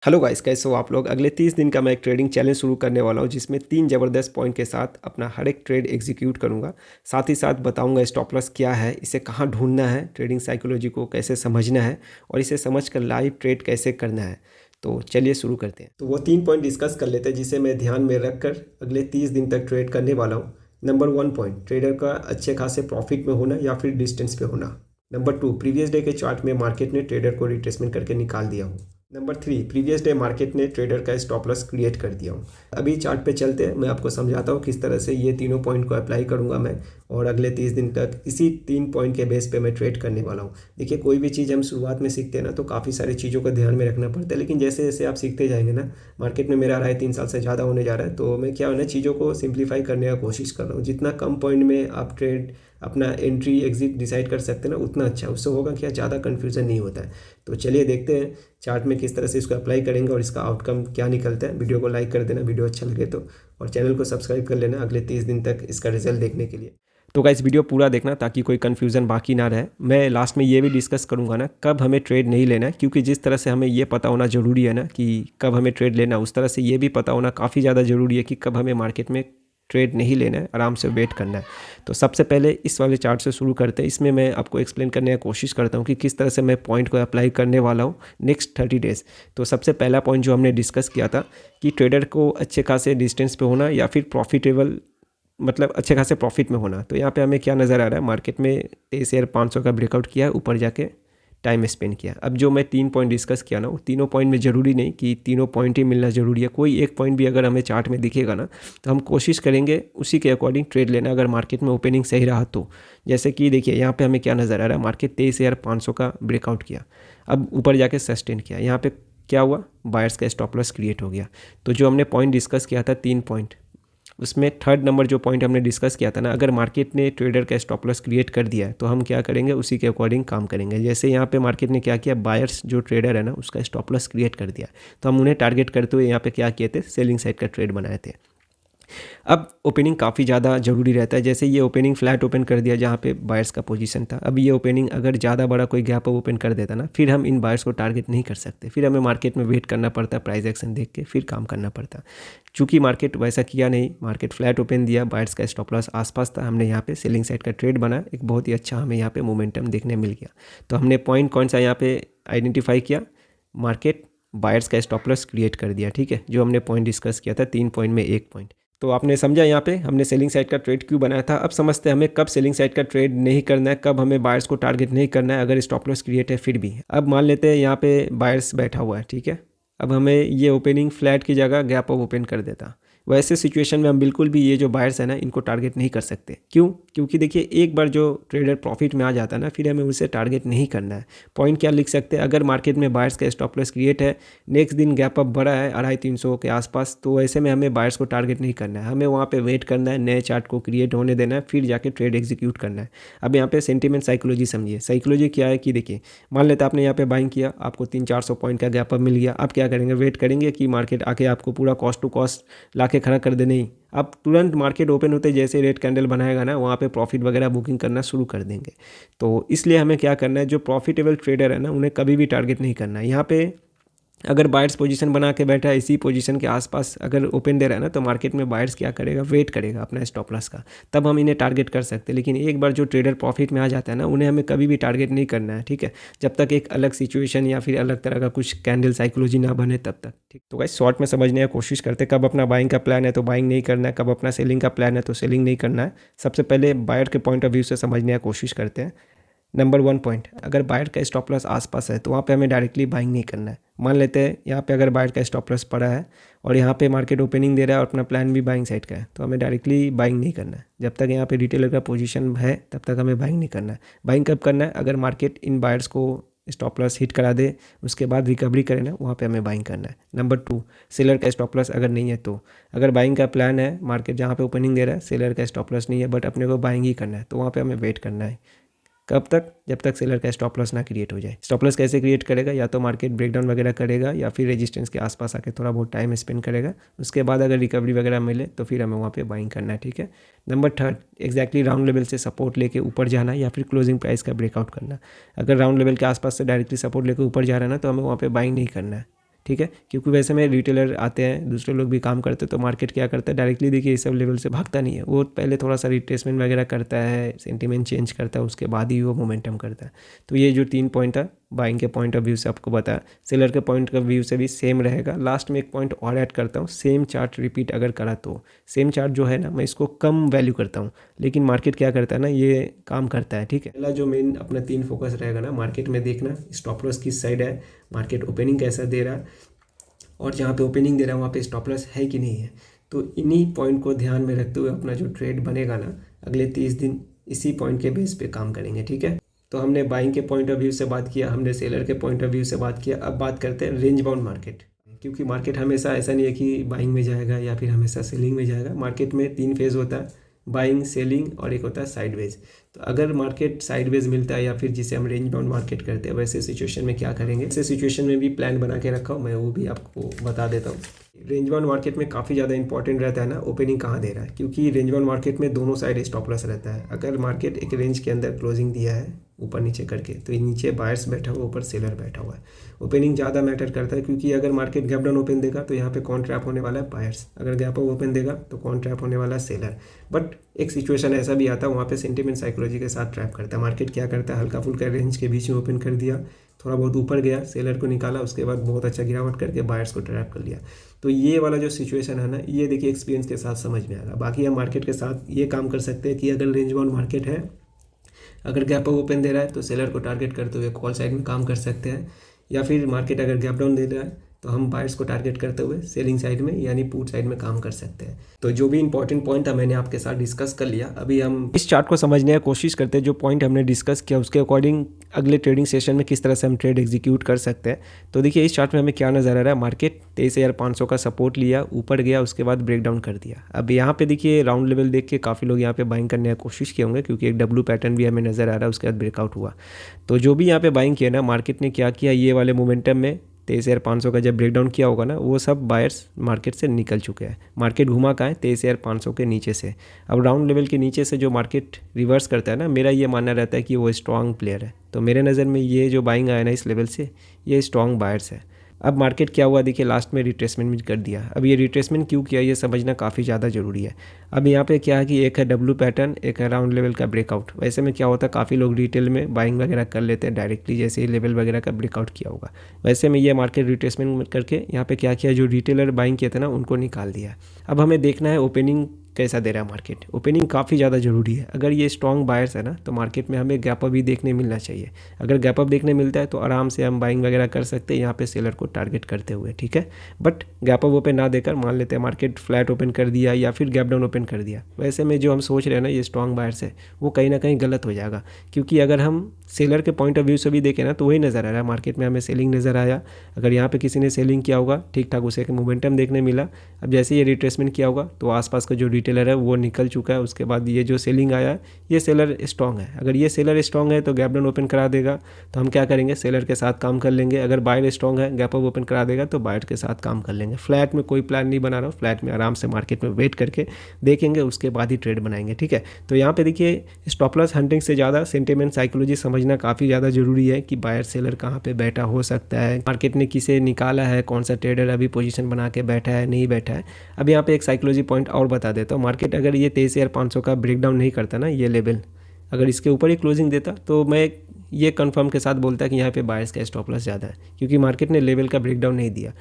Hello guys, कैसे हो आप लोग। अगले 30 दिन का मैं एक ट्रेडिंग चैलेंज शुरू करने वाला हूं जिसमें 3 ज़बरदस्त पॉइंट के साथ अपना हर एक ट्रेड एग्जीक्यूट करूंगा। साथ ही साथ बताऊंगा स्टॉप लॉस क्या है, इसे कहां ढूंढना है, ट्रेडिंग साइकोलॉजी को कैसे समझना है और इसे समझकर लाइव ट्रेड कैसे करना है। तो चलिए शुरू करते हैं। तो वो 3 पॉइंट डिस्कस कर लेते हैं जिसे मैं ध्यान में रखकर अगले 30 दिन तक ट्रेड करने वाला हूँ। नंबर 1 पॉइंट, ट्रेडर का अच्छे खासे प्रॉफिट में होना या फिर डिस्टेंस पे होना। नंबर 2, प्रीवियस डे के चार्ट में मार्केट ने ट्रेडर को रिट्रेसमेंट करके निकाल दिया हो। नंबर 3, प्रीवियस डे मार्केट ने ट्रेडर का स्टॉप लॉस क्रिएट कर दिया हूँ। अभी चार्ट पे चलते हैं, मैं आपको समझाता हूँ किस तरह से ये तीनों पॉइंट को अप्लाई करूँगा मैं, और अगले 30 दिन तक इसी 3 पॉइंट के बेस पे मैं ट्रेड करने वाला हूँ। देखिए, कोई भी चीज़ हम शुरुआत में सीखते हैं ना तो काफ़ी सारी चीज़ों को ध्यान में रखना पड़ता है, लेकिन जैसे जैसे आप सीखते जाएंगे ना, मार्केट में मेरा राय 3 साल से ज़्यादा होने जा रहा है, तो मैं क्या है ना, चीज़ों को सिंप्लीफाई करने का कोशिश कर रहा हूँ। जितना कम पॉइंट में आप ट्रेड अपना एंट्री एग्जिट डिसाइड कर सकते हैं ना, उतना अच्छा। उससे होगा क्या, ज़्यादा कन्फ्यूज़न नहीं होता है। तो चलिए देखते हैं चार्ट में किस तरह से इसको अप्लाई करेंगे और इसका आउटकम क्या निकलता है। वीडियो को लाइक कर देना वीडियो अच्छा लगे तो, और चैनल को सब्सक्राइब कर लेना अगले 30 दिन तक इसका रिजल्ट देखने के लिए। तो गाइस, वीडियो पूरा देखना ताकि कोई कन्फ्यूज़न बाकी ना रहे। मैं लास्ट में ये भी डिस्कस करूंगा ना कब हमें ट्रेड नहीं लेना है, क्योंकि जिस तरह से हमें ये पता होना ज़रूरी है ना कि कब हमें ट्रेड लेना, उस तरह से ये भी पता होना काफ़ी ज़्यादा ज़रूरी है कि कब हमें मार्केट में ट्रेड नहीं लेना है, आराम से वेट करना है। तो सबसे पहले इस वाले चार्ट से शुरू करते हैं। इसमें मैं आपको एक्सप्लेन करने की कोशिश करता हूँ कि किस तरह से मैं पॉइंट को अप्लाई करने वाला हूँ नेक्स्ट 30 डेज़। तो सबसे पहला पॉइंट जो हमने डिस्कस किया था कि ट्रेडर को अच्छे खासे डिस्टेंस पे होना या फिर प्रॉफिटेबल, मतलब अच्छे खासे प्रॉफिट में होना। तो यहाँ पे हमें क्या नज़र आ रहा है, मार्केट में 23,500 का ब्रेकआउट किया, ऊपर जाके टाइम स्पेंड किया। अब जो मैं 3 पॉइंट डिस्कस किया ना, वो तीनों पॉइंट में ज़रूरी नहीं कि तीनों पॉइंट ही मिलना ज़रूरी है। कोई एक पॉइंट भी अगर हमें चार्ट में दिखेगा ना, तो हम कोशिश करेंगे उसी के अकॉर्डिंग ट्रेड लेना, अगर मार्केट में ओपनिंग सही रहा तो। जैसे कि देखिए, यहाँ पे हमें क्या नज़र आ रहा है, मार्केट 23,500 का ब्रेकआउट किया, अब ऊपर जाके सस्टेन किया। यहाँ पे क्या हुआ, बायर्स का स्टॉप लॉस क्रिएट हो गया। तो जो हमने पॉइंट डिस्कस किया था 3 पॉइंट, उसमें थर्ड नंबर जो पॉइंट हमने डिस्कस किया था ना, अगर मार्केट ने ट्रेडर का स्टॉप लॉस क्रिएट कर दिया है तो हम क्या करेंगे, उसी के अकॉर्डिंग काम करेंगे। जैसे यहाँ पे मार्केट ने क्या किया, बायर्स जो ट्रेडर है ना उसका स्टॉप लॉस क्रिएट कर दिया, तो हम उन्हें टारगेट करते हुए यहाँ पे क्या किए थे, सेलिंग साइड का ट्रेड बनाए थे। अब ओपनिंग काफ़ी ज़्यादा ज़रूरी रहता है। जैसे ये ओपनिंग फ्लैट ओपन कर दिया जहाँ पे बायर्स का पोजीशन था, अब ये ओपनिंग अगर ज़्यादा बड़ा कोई गैप ओपन कर देता ना, फिर हम इन बायर्स को टारगेट नहीं कर सकते, फिर हमें मार्केट में वेट करना पड़ता, प्राइस एक्शन देख के फिर काम करना पड़ता। चूँकि मार्केट वैसा किया नहीं, मार्केट फ्लैट ओपन दिया, बायर्स का स्टॉप लॉस आसपास था, हमने यहाँ पे सेलिंग साइड का ट्रेड बना, एक बहुत ही अच्छा हमें यहाँ पे मोमेंटम देखने मिल गया। तो हमने पॉइंट कौन सा यहाँ पे आइडेंटिफाई किया, मार्केट बायर्स का स्टॉप लॉस क्रिएट कर दिया, ठीक है। जो हमने पॉइंट डिस्कस किया था 3 पॉइंट में 1 पॉइंट। तो आपने समझा यहाँ पे हमने सेलिंग साइड का ट्रेड क्यों बनाया था। अब समझते हैं हमें कब सेलिंग साइड का ट्रेड नहीं करना है, कब हमें बायर्स को टारगेट नहीं करना है अगर स्टॉप लॉस क्रिएट है फिर भी। अब मान लेते हैं यहाँ पे बायर्स बैठा हुआ है, ठीक है। अब हमें ये ओपनिंग फ्लैट की जगह गैप अप ओपन कर देता, वैसे सिचुएशन में हम बिल्कुल भी ये जो बायर्स है ना इनको टारगेट नहीं कर सकते। क्यों, क्योंकि देखिए एक बार जो ट्रेडर प्रॉफिट में आ जाता है ना, फिर हमें उसे टारगेट नहीं करना है। पॉइंट क्या लिख सकते हैं, अगर मार्केट में बायर्स का स्टॉप लॉस क्रिएट है, नेक्स्ट दिन गैप अप बढ़ा है 250-300 के आसपास, तो ऐसे में हमें बायर्स को टारगेट नहीं करना है, हमें वहाँ पे वेट करना है, नए चार्ट को क्रिएट होने देना है, फिर जाके ट्रेड एग्जीक्यूट करना है। अब यहाँ पे सेंटीमेंट साइकोलॉजी समझिए। साइकोलॉजी क्या है कि देखिए, मान लेते आपने यहाँ पे बाइंग किया, आपको 300-400 पॉइंट का गैप अप मिल गया। आप क्या करेंगे, वेट करेंगे कि मार्केट आके आपको पूरा कॉस्ट टू कॉस्ट ला के खड़ा कर दे, नहीं। आप तुरंत मार्केट ओपन होते जैसे रेड कैंडल बनाएगा ना, वहाँ पे प्रॉफिट वगैरह बुकिंग करना शुरू कर देंगे। तो इसलिए हमें क्या करना है, जो प्रॉफिटेबल ट्रेडर है ना उन्हें कभी भी टारगेट नहीं करना है। यहाँ पे अगर बायर्स पोजीशन बना के बैठा है, इसी पोजीशन के आसपास अगर ओपन दे रहा है ना, तो मार्केट में बायर्स क्या करेगा, वेट करेगा अपना स्टॉप लॉस का, तब हम इन्हें टारगेट कर सकते हैं। लेकिन एक बार जो ट्रेडर प्रॉफिट में आ जाता है ना, उन्हें हमें कभी भी टारगेट नहीं करना है, ठीक है, जब तक एक अलग सिचुएशन या फिर अलग तरह का कुछ कैंडल साइकोलॉजी ना बने तब तक, ठीक। तो गाइस, शॉर्ट में समझने की कोशिश करते हैं, कब अपना बाइंग का प्लान है तो बाइंग नहीं करना है, कब अपना सेलिंग का प्लान है तो सेलिंग नहीं करना है। सबसे पहले बायर के पॉइंट ऑफ व्यू से समझने की कोशिश करते हैं। नंबर 1 पॉइंट, अगर बायर का स्टॉप लॉस आसपास है तो वहाँ पे हमें डायरेक्टली बाइंग नहीं करना है। मान लेते हैं यहाँ पे अगर बायर का स्टॉप लॉस पड़ा है और यहाँ पे मार्केट ओपनिंग दे रहा है और अपना प्लान भी बाइंग साइड का है, तो हमें डायरेक्टली बाइंग नहीं करना है। जब तक यहाँ पे रिटेलर का पोजीशन है तब तक हमें बाइंग नहीं करना है। बाइंग कब करना है, अगर मार्केट इन बायर्स को स्टॉप लॉस हिट करा दे, उसके बाद रिकवरी करे ना, वहाँ पे हमें बाइंग करना है। नंबर 2, सेलर का स्टॉप लॉस अगर नहीं है तो, अगर बाइंग का प्लान है, मार्केट जहाँ पे ओपनिंग दे रहा है, सेलर का स्टॉप लॉस नहीं है बट अपने को बाइंग ही करना है, तो वहाँ पे हमें वेट करना है। कब तक, जब तक सेलर का स्टॉप लॉस ना क्रिएट हो जाए। स्टॉप लॉस कैसे क्रिएट करेगा, या तो मार्केट ब्रेकडाउन वगैरह करेगा या फिर रेजिस्टेंस के आसपास आके थोड़ा बहुत टाइम स्पेंड करेगा, उसके बाद अगर रिकवरी वगैरह मिले तो फिर हमें वहाँ पे बाइंग करना है, ठीक है। नंबर 3, एक्जैक्टली राउंड लेवल से सपोर्ट लेके ऊपर जाना या फिर क्लोजिंग प्राइस का ब्रेकआउट करना। अगर राउंड लेवल के आसपास से डायरेक्टली सपोर्ट लेके ऊपर जा रहा है ना, तो हमें वहाँ पे बाइंग नहीं करना है, ठीक है, क्योंकि वैसे में रिटेलर आते हैं, दूसरे लोग भी काम करते हैं, तो मार्केट क्या करता है डायरेक्टली देखिए इस सब लेवल से भागता नहीं है, वो पहले थोड़ा सा रिट्रेसमेंट वगैरह करता है, सेंटीमेंट चेंज करता है, उसके बाद ही वो मोमेंटम करता है। तो ये जो 3 पॉइंट है बाइंग के पॉइंट ऑफ व्यू से आपको बताया, सेलर के पॉइंट ऑफ व्यू से भी सेम रहेगा। लास्ट में एक पॉइंट और ऐड करता हूँ, सेम चार्ट रिपीट अगर करा तो सेम चार्ट जो है ना मैं इसको कम वैल्यू करता हूँ, लेकिन मार्केट क्या करता है ना ये काम करता है, ठीक है। पहला जो मेन अपना 3 फोकस रहेगा ना, मार्केट में देखना स्टॉप लॉस किस साइड है, मार्केट ओपनिंग कैसा दे रहा है, और जहाँ पे ओपनिंग दे रहा है वहाँ पे स्टॉप लॉस है कि नहीं है। तो इन्हीं पॉइंट को ध्यान में रखते हुए अपना जो ट्रेड बनेगा ना अगले 30 दिन इसी पॉइंट के बेस पे काम करेंगे, ठीक है। तो हमने बाइंग के पॉइंट ऑफ व्यू से बात किया, हमने सेलर के पॉइंट ऑफ व्यू से बात किया। अब बात करते हैं रेंज बाउंड मार्केट, क्योंकि मार्केट हमेशा ऐसा नहीं है कि बाइंग में जाएगा या फिर हमेशा सेलिंग में जाएगा। मार्केट में 3 फेज़ होता है, बाइंग, सेलिंग और एक होता है साइडवेज। तो अगर मार्केट साइडवेज मिलता है या फिर जिसे हम रेंज बाउंड मार्केट करते हैं, वैसे सिचुएशन में क्या करेंगे, ऐसे सिचुएशन में भी प्लान बना के रखा हूँ मैं, वो भी आपको बता देता हूँ। रेंज बाउंड मार्केट में काफ़ी ज़्यादा इंपॉर्टेंट रहता है ना ओपनिंग कहाँ दे रहा है, क्योंकि रेंज बाउंड मार्केट में दोनों साइड स्टॉप लॉस रहता है। अगर मार्केट एक रेंज के अंदर क्लोजिंग दिया है ऊपर नीचे करके, तो नीचे बायर्स बैठा हुआ, ऊपर सेलर बैठा हुआ है। ओपनिंग ज़्यादा मैटर करता है, क्योंकि अगर मार्केट गैप डाउन ओपन देगा तो यहाँ पे कौन ट्रैप होने वाला है, बायर्स। अगर गैप अप ओपन देगा तो कौन ट्रैप होने वाला है, सेलर। बट एक सिचुएशन ऐसा भी आता है वहाँ पे सेंटिमेंट साइकोलॉजी के साथ ट्रैप करता है। मार्केट क्या करता है, हल्का फुल्का रेंज के बीच में ओपन कर दिया, थोड़ा बहुत ऊपर गया, सेलर को निकाला, उसके बाद बहुत अच्छा गिरावट करके बायर्स को ट्रैप कर लिया। तो ये वाला जो सिचुएशन है ना, ये देखिए एक्सपीरियंस के साथ समझ में आएगा। बाकी हम मार्केट के साथ ये काम कर सकते हैं कि अगर रेंज बाउंड मार्केट है, अगर गैप अप ओपन दे रहा है तो सेलर को टारगेट करते हुए कॉल साइड में काम कर सकते हैं, या फिर मार्केट अगर गैप डाउन दे रहा है तो हम बायर्स को टारगेट करते हुए सेलिंग साइड में यानी पुट साइड में काम कर सकते हैं। तो जो भी इंपॉर्टेंट पॉइंट था मैंने आपके साथ डिस्कस कर लिया। अभी हम इस चार्ट को समझने की कोशिश करते हैं, जो पॉइंट हमने डिस्कस किया उसके अकॉर्डिंग अगले ट्रेडिंग सेशन में किस तरह से हम ट्रेड एग्जीक्यूट कर सकते हैं। तो देखिए इस चार्ट में हमें क्या नज़र आ रहा है, मार्केट 23,500 का सपोर्ट लिया, ऊपर गया, उसके बाद ब्रेक डाउन कर दिया। अब यहाँ पे देखिए राउंड लेवल देख के काफ़ी लोग यहाँ पे बाइंग करने की कोशिश किए होंगे, क्योंकि एक डब्ल्यू पैटर्न भी हमें नज़र आ रहा है, उसके बाद ब्रेकआउट हुआ। तो जो भी यहाँ पे बाइंग किया ना मार्केट ने क्या किया, ये वाले मोमेंटम में 23,500 का जब ब्रेकडाउन किया होगा ना, वो सब बायर्स मार्केट से निकल चुके हैं। मार्केट घुमा कहाँ है, 23,500 के नीचे से। अब राउंड लेवल के नीचे से जो मार्केट रिवर्स करता है ना, मेरा ये मानना रहता है कि वो स्ट्रॉन्ग प्लेयर है। तो मेरे नज़र में ये जो बाइंग आया ना इस लेवल से, ये स्ट्रॉन्ग बायर्स है। अब मार्केट क्या हुआ देखिए, लास्ट में रिट्रेसमेंट भी कर दिया। अब ये रिट्रेसमेंट क्यों किया ये समझना काफ़ी ज़्यादा ज़रूरी है। अब यहाँ पे क्या है कि एक है डब्ल्यू पैटर्न, एक है राउंड लेवल का ब्रेकआउट। वैसे में क्या होता है, काफ़ी लोग रिटेल में बाइंग वगैरह कर लेते हैं डायरेक्टली, जैसे ही लेवल वगैरह का ब्रेकआउट किया होगा। वैसे में ये मार्केट रिट्रेसमेंट करके यहाँ पे क्या किया, जो रिटेलर बाइंग किए थे ना उनको निकाल दिया। अब हमें देखना है ओपनिंग कैसा दे रहा है मार्केट। ओपनिंग काफ़ी ज़्यादा ज़रूरी है। अगर ये स्ट्रॉन्ग बायर्स है ना तो मार्केट में हमें गैप अप भी देखने मिलना चाहिए। अगर गैप अप देखने मिलता है तो आराम से हम बाइंग वगैरह कर सकते हैं यहाँ पे सेलर को टारगेट करते हुए, ठीक है। बट गैप अप ओपन ना देकर मान लेते हैं मार्केट फ्लैट ओपन कर दिया या फिर गैप डाउन ओपन कर दिया, वैसे में जो हम सोच रहे हैं ना ये स्ट्रॉन्ग बायर्स है, वो कहीं ना कहीं गलत हो जाएगा। क्योंकि अगर हम सेलर के पॉइंट ऑफ व्यू से भी देखें ना तो वही नज़र आ रहा है, मार्केट में हमें सेलिंग नज़र आया। अगर यहाँ पे किसी ने सेलिंग किया होगा ठीक ठाक, उसे मोमेंटम देखने मिला। अब जैसे ये रिट्रेसमेंट किया होगा तो आसपास का जो रिटेलर है वो निकल चुका है। उसके बाद ये जो सेलिंग आया है ये सेलर स्ट्रॉन्ग है। अगर ये सेलर स्ट्रॉन्ग है तो गैप डाउन ओपन करा देगा, तो हम क्या करेंगे, सेलर के साथ काम कर लेंगे। अगर बायर स्ट्रॉन्ग है, गैप अप ओपन करा देगा तो बायर के साथ काम कर लेंगे। फ्लैट में कोई प्लान नहीं बना रहा हूँ, फ्लैट में आराम से मार्केट में वेट करके देखेंगे, उसके बाद ही ट्रेड बनाएंगे, ठीक है। तो यहाँ पे देखिए स्टॉप लॉस हंटिंग से ज़्यादा सेंटिमेंट साइकोलॉजी समझना काफ़ी ज़्यादा ज़रूरी है कि बायर सेलर कहाँ पे बैठा हो सकता है, मार्केट ने किसे निकाला है, कौन सा ट्रेडर अभी पोजीशन बना के बैठा है नहीं बैठा है। अब यहाँ पे एक साइकोलॉजी पॉइंट और बता देता हूँ। मार्केट अगर ये 23,500 का ब्रेकडाउन नहीं करता ना, ये लेवल अगर इसके ऊपर ही क्लोजिंग देता तो मैं ये कंफर्म के साथ बोलता कि यहाँ पे बायर्स का स्टॉप लॉस ज़्यादा है, क्योंकि मार्केट ने लेवल का ब्रेकडाउन नहीं दिया।